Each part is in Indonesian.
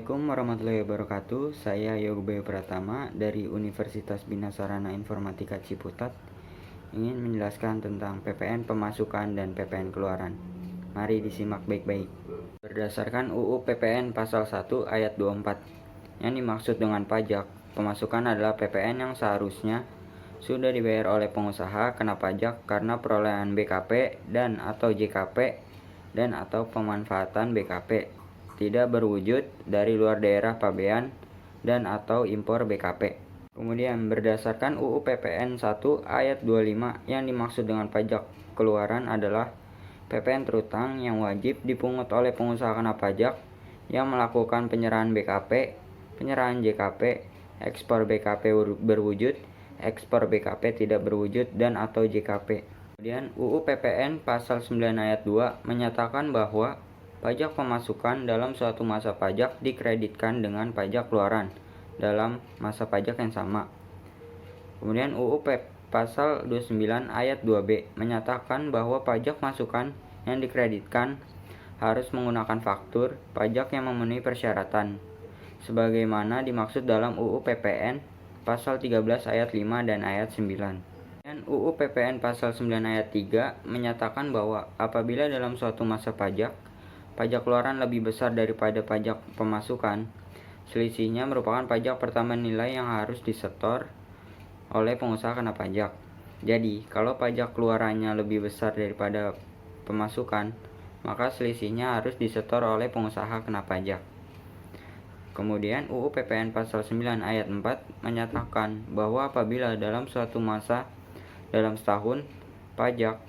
Assalamualaikum warahmatullahi wabarakatuh. Saya Yogo Pratama dari Universitas Bina Sarana Informatika Ciputat ingin menjelaskan tentang PPN pemasukan dan PPN keluaran. Mari disimak baik-baik. Berdasarkan UU PPN pasal 1 ayat 24, yang dimaksud dengan pajak pemasukan adalah PPN yang seharusnya sudah dibayar oleh pengusaha kena pajak karena perolehan BKP dan atau JKP dan atau pemanfaatan BKP tidak berwujud dari luar daerah pabean dan atau impor BKP. Kemudian berdasarkan UU PPN 1 ayat 25 yang dimaksud dengan pajak keluaran adalah PPN terutang yang wajib dipungut oleh pengusaha kena pajak yang melakukan penyerahan BKP, penyerahan JKP, ekspor BKP berwujud, ekspor BKP tidak berwujud dan atau JKP. Kemudian UU PPN pasal 9 ayat 2 menyatakan bahwa pajak pemasukan dalam suatu masa pajak dikreditkan dengan pajak keluaran dalam masa pajak yang sama. Kemudian UU pasal 29 ayat 2B menyatakan bahwa pajak masukan yang dikreditkan harus menggunakan faktur pajak yang memenuhi persyaratan sebagaimana dimaksud dalam UU PPN pasal 13 ayat 5 dan ayat 9. Dan UU PPN pasal 9 ayat 3 menyatakan bahwa apabila dalam suatu masa pajak keluaran lebih besar daripada pajak pemasukan, selisihnya merupakan pajak pertambahan nilai yang harus disetor oleh pengusaha kena pajak. Jadi, kalau pajak keluarannya lebih besar daripada pemasukan, maka selisihnya harus disetor oleh pengusaha kena pajak. Kemudian UU PPN pasal 9 ayat 4 menyatakan bahwa apabila dalam suatu masa dalam setahun pajak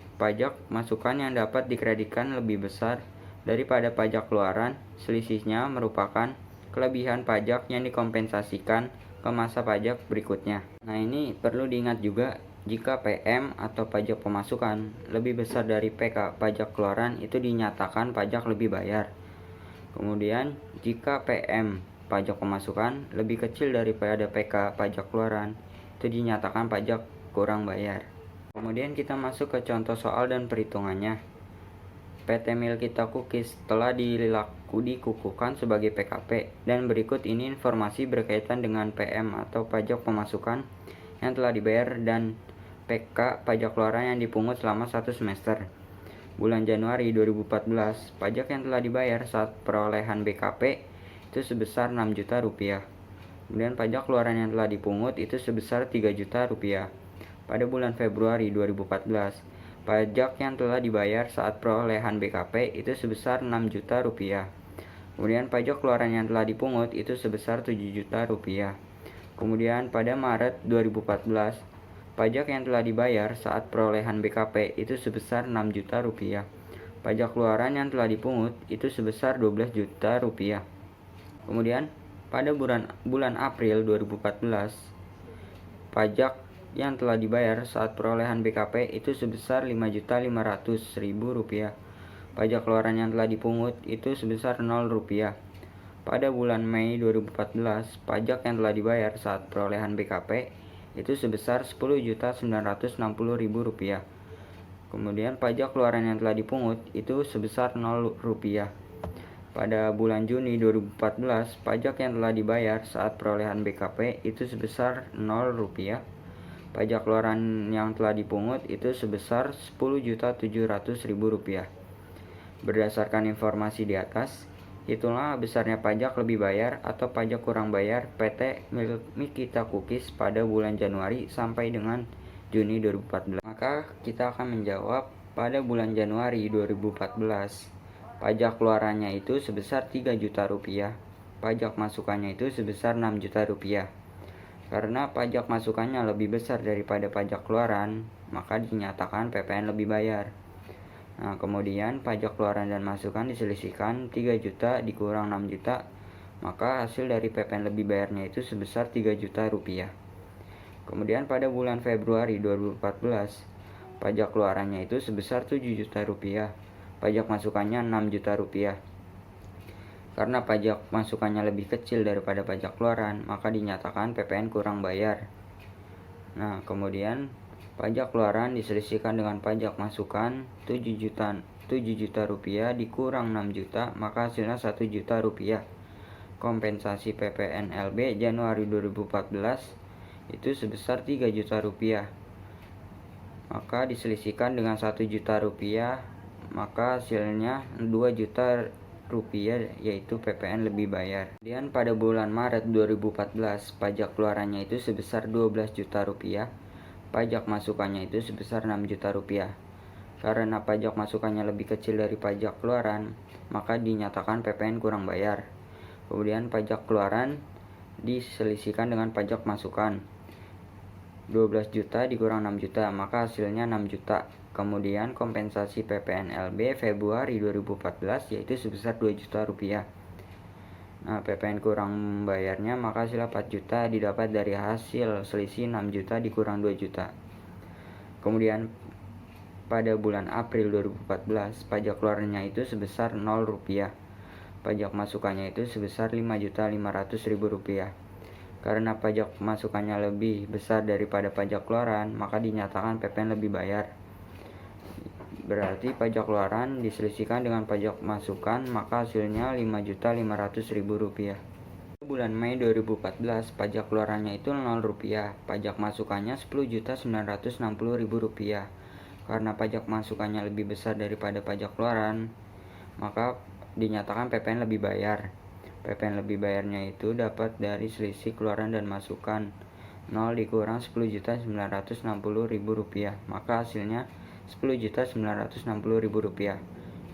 masukan yang dapat dikreditkan lebih besar daripada pajak keluaran, selisihnya merupakan kelebihan pajak yang dikompensasikan ke masa pajak berikutnya. Nah, ini perlu diingat juga, jika PM atau pajak pemasukan lebih besar dari PK pajak keluaran itu dinyatakan pajak lebih bayar. Kemudian jika PM pajak pemasukan lebih kecil daripada PK pajak keluaran itu dinyatakan pajak kurang bayar. Kemudian kita masuk ke contoh soal dan perhitungannya. PT Mil Kita Cookies telah dikukuhkan sebagai PKP, dan berikut ini informasi berkaitan dengan PM atau pajak pemasukan yang telah dibayar dan PK pajak keluaran yang dipungut selama 1 semester. Bulan Januari 2014, pajak yang telah dibayar saat perolehan BKP itu sebesar 6 juta rupiah. Kemudian pajak keluaran yang telah dipungut itu sebesar 3 juta rupiah. Pada bulan Februari 2014, pajak yang telah dibayar saat perolehan BKP itu sebesar 6 juta rupiah. Kemudian pajak keluaran yang telah dipungut itu sebesar 7 juta rupiah. Kemudian pada Maret 2014, pajak yang telah dibayar saat perolehan BKP itu sebesar 6 juta rupiah. Pajak keluaran yang telah dipungut itu sebesar 12 juta rupiah. Kemudian pada bulan April 2014, pajak yang telah dibayar saat perolehan BKP itu sebesar 5.500.000 rupiah. Pajak keluaran yang telah dipungut itu sebesar 0 rupiah. Pada bulan Mei 2014, pajak yang telah dibayar saat perolehan BKP itu sebesar 10.960.000 rupiah. Kemudian pajak keluaran yang telah dipungut itu sebesar 0 rupiah. Pada bulan Juni 2014, pajak yang telah dibayar saat perolehan BKP itu sebesar 0 rupiah. Pajak keluaran yang telah dipungut itu sebesar 10.700.000 rupiah. Berdasarkan informasi di atas, itulah besarnya pajak lebih bayar atau pajak kurang bayar PT Mil Kita Cookies pada bulan Januari sampai dengan Juni 2014. Maka kita akan menjawab, pada bulan Januari 2014, pajak keluarannya itu sebesar 3 juta rupiah. Pajak masukannya itu sebesar 6 juta rupiah. Karena pajak masukannya lebih besar daripada pajak keluaran, maka dinyatakan PPN lebih bayar. Nah, kemudian pajak keluaran dan masukan diselisihkan 3 juta dikurang 6 juta, maka hasil dari PPN lebih bayarnya itu sebesar 3 juta rupiah. Kemudian pada bulan Februari 2014, pajak keluarannya itu sebesar 7 juta rupiah, pajak masukannya 6 juta rupiah. Karena pajak masukannya lebih kecil daripada pajak keluaran, maka dinyatakan PPN kurang bayar. Nah, kemudian pajak keluaran diselisihkan dengan pajak masukan 7 juta rupiah dikurang 6 juta, maka hasilnya 1 juta rupiah. kompensasi PPNLB Januari 2014 itu sebesar 3 juta rupiah. Maka diselisihkan dengan 1 juta rupiah, maka hasilnya 2 juta rupiah, yaitu PPN lebih bayar. Kemudian pada bulan Maret 2014 pajak keluarannya itu sebesar 12 juta rupiah, pajak masukannya itu sebesar 6 juta rupiah. Karena pajak masukannya lebih kecil dari pajak keluaran, maka dinyatakan PPN kurang bayar. Kemudian pajak keluaran diselisihkan dengan pajak masukan. 12 juta dikurang 6 juta, maka hasilnya 6 juta. Kemudian kompensasi PPNLB Februari 2014 yaitu sebesar 2 juta rupiah. Nah, PPN kurang bayarnya maka hasil 4 juta didapat dari hasil selisih 6 juta dikurang 2 juta. Kemudian pada bulan April 2014 pajak keluarannya itu sebesar 0 rupiah. Pajak masukannya itu sebesar 5.500.000 rupiah. Karena pajak masukannya lebih besar daripada pajak keluaran, maka dinyatakan PPN lebih bayar. Berarti pajak keluaran diselisihkan dengan pajak masukan, maka hasilnya 5.500.000 rupiah. Bulan Mei 2014 pajak keluarannya itu 0 rupiah, pajak masukannya 10.960.000 rupiah. Karena pajak masukannya lebih besar daripada pajak keluaran, maka dinyatakan PPN lebih bayar. PPN lebih bayarnya itu dapat dari selisih keluaran dan masukan. 0 dikurang 10.960.000 rupiah, maka hasilnya 10.960.000 rupiah.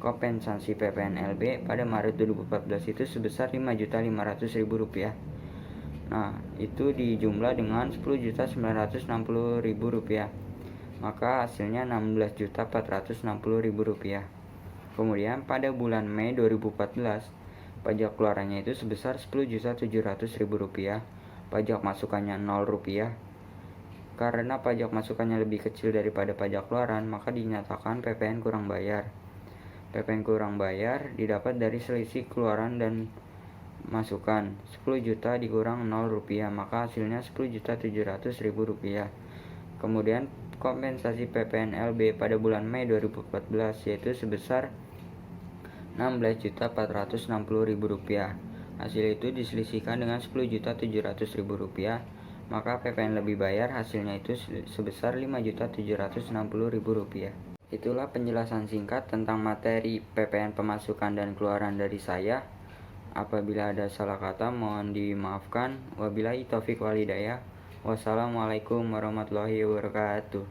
Kompensasi PPNLB pada Maret 2014 itu sebesar 5.500.000 rupiah. Nah, itu dijumlah dengan 10.960.000 rupiah, maka hasilnya 16.460.000 rupiah. Kemudian pada bulan Mei 2014 pajak keluarannya itu sebesar 10.700.000 rupiah, pajak masukannya 0 rupiah. Karena pajak masukannya lebih kecil daripada pajak keluaran, maka dinyatakan PPN kurang bayar. PPN kurang bayar didapat dari selisih keluaran dan masukan. 10 juta dikurang 0 rupiah, maka hasilnya 10.700.000 rupiah. Kemudian kompensasi PPNLB pada bulan Mei 2014 yaitu sebesar 16.460.000 rupiah. Hasil itu diselisihkan dengan 10.700.000 rupiah, maka PPN lebih bayar hasilnya itu sebesar 5.760.000 rupiah. Itulah penjelasan singkat tentang materi PPN pemasukan dan keluaran dari saya. Apabila ada salah kata mohon dimaafkan. Wabillahi taufik wal hidayah. Wassalamualaikum warahmatullahi wabarakatuh.